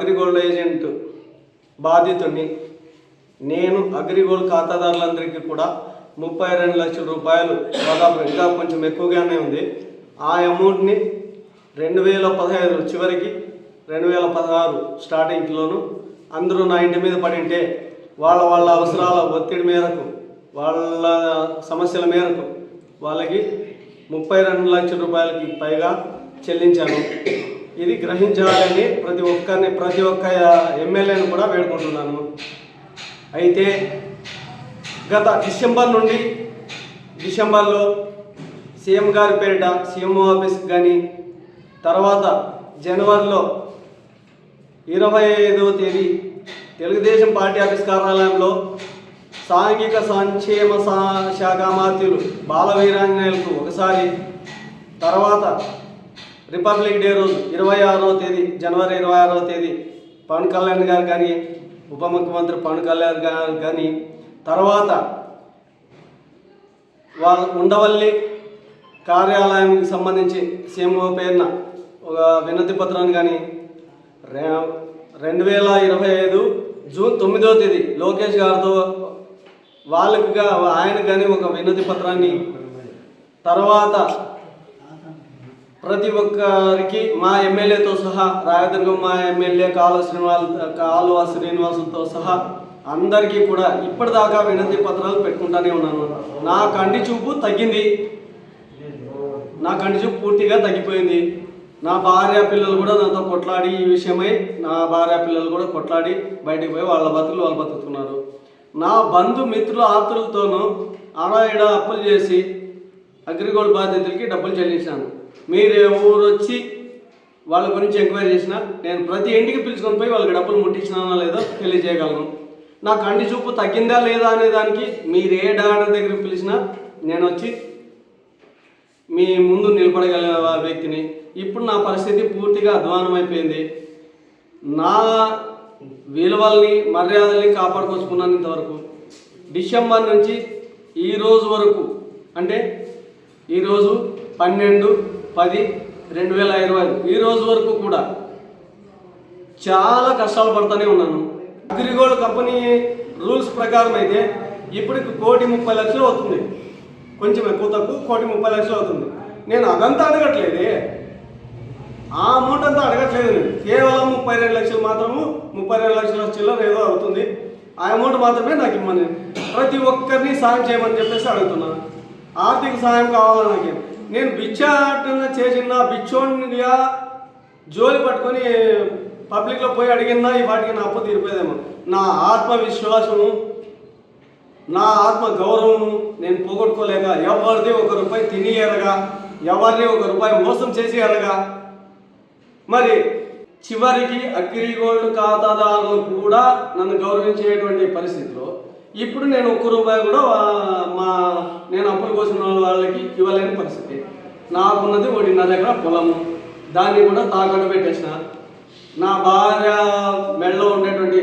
AgriGold agent బాధితుడిని. నేను అగ్రిగోల్డ్ ఖాతాదారులందరికీ కూడా 32 లక్షల రూపాయలు, దాదాపు ఇంకా కొంచెం ఎక్కువగానే ఉంది, ఆ అమౌంట్ని 2015 చివరికి 2016 స్టార్టింగ్లోను అందరూ నా ఇంటి మీద పడింటే వాళ్ళ అవసరాల ఒత్తిడి మేరకు, వాళ్ళ సమస్యల మేరకు వాళ్ళకి 32 లక్షల రూపాయలకి పైగా చెల్లించాను. ఇది గ్రహించాలని ప్రతి ఒక్క ఎమ్మెల్యేను కూడా వేడుకుంటున్నాను. అయితే గత డిసెంబర్లో సీఎం గారి పేరిట సీఎంఓ ఆఫీస్కి కానీ, తర్వాత జనవరిలో 25వ తేదీ తెలుగుదేశం పార్టీ ఆఫీస్ కార్యాలయంలో సాంఘిక సంక్షేమ శాఖ మాత్యులు బాల వీరాంజనేయులకు ఒకసారి, తర్వాత రిపబ్లిక్ డే రోజు 26వ తేదీ జనవరి 26వ తేదీ పవన్ కళ్యాణ్ గారు కానీ, ఉప ముఖ్యమంత్రి పవన్ కళ్యాణ్ గారు కానీ, తర్వాత వాళ్ళ ఉండవల్లి కార్యాలయానికి సంబంధించి సీఎంఓ పేరున ఒక వినతి పత్రాన్ని కానీ 2025 జూన్ 9వ తేదీ లోకేష్ గారితో ఆయనకు కానీ ఒక వినతి పత్రాన్ని, తర్వాత ప్రతి ఒక్కరికి మా ఎమ్మెల్యేతో సహా రాయదుర్గం మా ఎమ్మెల్యే కాలువ శ్రీనివాసులతో సహా అందరికీ కూడా ఇప్పటిదాకా వినతి పత్రాలు పెట్టుకుంటూనే ఉన్నాను. నా కంటి చూపు పూర్తిగా తగ్గిపోయింది. నా భార్య పిల్లలు కూడా నాతో కొట్లాడి ఈ విషయమై కొట్లాడి బయటికి పోయి వాళ్ళ బతుకులు వాళ్ళు బతుకుతున్నారు. నా బంధుమిత్రుల ఆస్తులతోనూ ఆడ అప్పులు చేసి అగ్రిగోల్డ్ బాధితులకి డబ్బులు చెల్లించాను. మీరు ఊరు వచ్చి వాళ్ళ గురించి ఎంక్వైరీ చేసినా నేను ప్రతి ఇంటికి పిలుచుకొని పోయి వాళ్ళకి డబ్బులు ముట్టించినానో లేదో తెలియజేయగలను. నా కంటి చూపు తగ్గిందా లేదా అనే దానికి మీరు ఏ డాక్టర్ దగ్గరికి పిలిచినా నేను వచ్చి మీ ముందు నిలబడగలిగిన వ్యక్తిని. ఇప్పుడు నా పరిస్థితి పూర్తిగా అధ్వానం అయిపోయింది. నా విలువల్ని మర్యాదల్ని కాపాడుకొచ్చుకున్నాను ఇంతవరకు. డిసెంబర్ నుంచి ఈ రోజు వరకు, అంటే ఈరోజు 12/10/2025 ఈ రోజు వరకు కూడా చాలా కష్టాలు పడుతూనే ఉన్నాను. అగ్రిగోల్డ్ కంపెనీ రూల్స్ ప్రకారం అయితే ఇప్పటికి 1,30,00,000 అవుతుంది, కొంచెం ఎక్కువ తక్కువ 1,30,00,000 అవుతుంది. నేను అదంతా అడగట్లేదే, ఆ అమౌంట్ అంతా అడగట్లేదు. నేను కేవలం 32 లక్షలు మాత్రము, 32 లక్షల చిల్లర ఏదో అవుతుంది, ఆ అమౌంట్ మాత్రమే నాకు ఇమ్మని, ప్రతి ఒక్కరిని సాయం చేయమని చెప్పేసి అడుగుతున్నాను. ఆర్థిక సాయం కావాలా నాకు. నేను బిచ్చాటన చేసిన బిచ్చోనిగా జోలి పట్టుకొని పబ్లిక్లో పోయి అడిగినా ఈ వాటికి నా అప్పు తీరిపోయేదేమో. నా ఆత్మవిశ్వాసము, నా ఆత్మ గౌరవము నేను పోగొట్టుకోలేక ఎవరిది ₹1 తిని ఎరగా, ఎవరిని ₹1 మోసం చేసి ఎరగా, మరి చివరికి అగ్రిగోల్డ్ ఖాతాదారులు కూడా నన్ను గౌరవించేటువంటి పరిస్థితిలో ఇప్పుడు నేను ₹1 కూడా నేను అప్పులు కోసిన వాళ్ళకి ఇవ్వలేని పరిస్థితి. నాకున్నది 1.5 ఎకరా పొలము, దాన్ని కూడా తాకట్టు పెట్టేసిన. నా భార్య మెడలో ఉండేటువంటి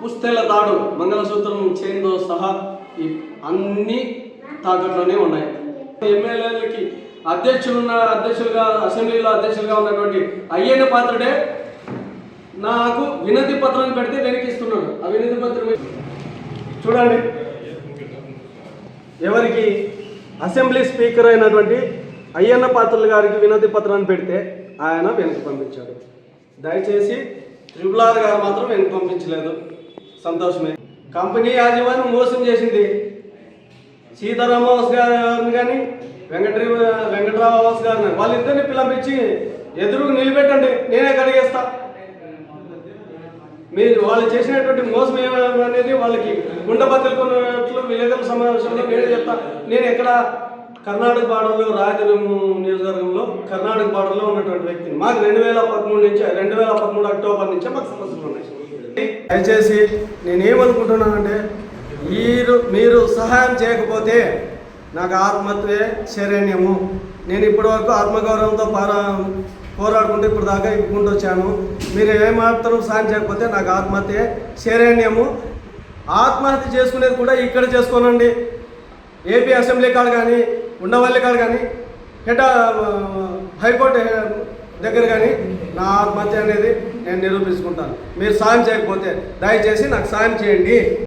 పుస్తెల తాడు, మంగళసూత్రం చైన్తో సహా అన్నీ తాకట్లోనే ఉన్నాయి. ఎమ్మెల్యేలకి అధ్యక్షులుగా అసెంబ్లీలో అధ్యక్షులుగా ఉన్నటువంటి అయ్యన్న పాత్రుడే నాకు వినతి పత్రాన్ని పెడితే వెనక్కి ఇస్తున్నాడు. ఆ వినతి పత్రం చూడండి, ఎవరికి అసెంబ్లీ స్పీకర్ అయినటువంటి అయ్యన్న పాత్రులు గారికి వినతి పత్రాన్ని పెడితే ఆయన వెనక్కి పంపించాడు. దయచేసి RRR గారు మాత్రం వెనక్కి పంపించలేదు, సంతోషమే. కంపెనీ యాజమాన్యం మోసం చేసింది. సీతారామవాస్ గారిని కానీ వెంకటరామవాస్ గారిని వాళ్ళిద్దరిని పిలిపించి ఎదురుకు నిలబెట్టండి, నేనే కడిగేస్తా. మీరు వాళ్ళు చేసినటువంటి మోసం ఏమనేది వాళ్ళకి గుండెబద్దలుకున్నట్లు విలేకరుల సమావేశంలో నేనే చెప్తా. నేను ఎక్కడ కర్ణాటక బార్డర్లో, రాయదుర్గం నియోజకవర్గంలో కర్ణాటక బార్డర్లో ఉన్నటువంటి వ్యక్తిని. మాకు 2013 అక్టోబర్ నుంచే మాకు సమస్యలు ఉన్నాయి. దయచేసి నేనేమనుకుంటున్నానంటే, మీరు సహాయం చేయకపోతే నాకు ఆత్మహత్యే శరణ్యము. నేను ఇప్పటివరకు ఆత్మగౌరవంతో పోరాడుకుంటూ ఇప్పుడు దాకా ఇప్పుకుంటూ వచ్చాను. మీరు ఏమాత్రం సాయం చేయకపోతే నాకు ఆత్మహత్య శరణ్యము. ఆత్మహత్య చేసుకునేది కూడా ఇక్కడ చేసుకోనండి. ఏపీ అసెంబ్లీ కాడ కానీ, ఉండవల్లి కాడ కానీ, హైకోర్టు దగ్గర కానీ నా ఆత్మహత్య అనేది నేను నిరూపించుకుంటాను. మీరు సాయం చేయకపోతే దయచేసి నాకు సాయం చేయండి.